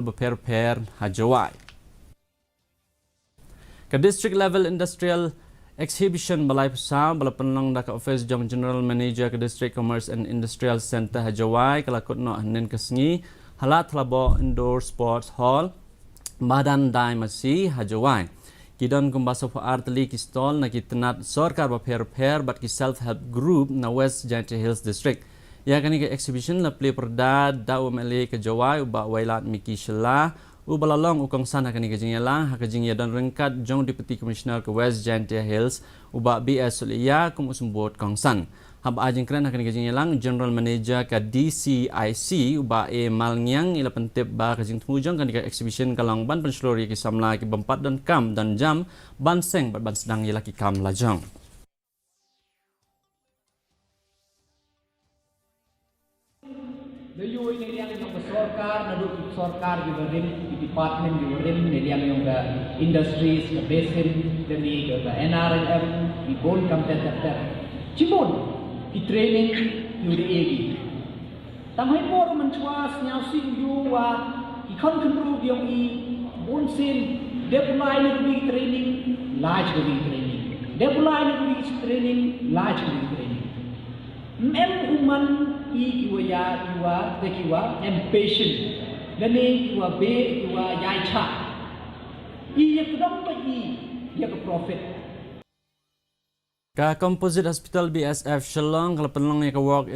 Berper Hajawai. Ke district level industrial exhibition balai pusat bala penlang dak office jam general manager ke district commerce and industrial center Hajawai kelakut no hanin kesengi halat labo indoor sports hall Badan Dai Masih Hajawai. Kidon kumbasa arteli ki stall na kitnat sarkar berper bat ki self help group na West Giant Hills district. Ya kani ke exhibition la play perda da umele ke Jawai uba wailat Miki Shela ubalalong ukong sana kani ke jingela ha ke jingya dan rengkat jong deputy commissioner ke West Giant Hills uba BS Sulia kum usumbot kongsan. Hab ajeng kren ha kani ke jingelang general manager ke DCIC uba e malngyang ila pentip ba ke jing tmujong kani ke exhibition kalang ban penslori ki samla ki bempat dan kam dan jam ban seng ban sedang ila ki kam lajong. Layu ini yang sorkar, naduk sorkar juga di department juga yang ke industries, ke basin, dan di ke NRLM, di bond kampeter, cibon, di training, di egi. Tamai por mencuas nyausi yuwa, di kontrol yang i bonsin, deploy di training, large di training, deploy di training, large di training. Mem uman iwa impatient lani iwa be iwa yaicha iya kedong pa iya ke profit Ka Composite Hospital BSF Shillong kalau penlang ya ke work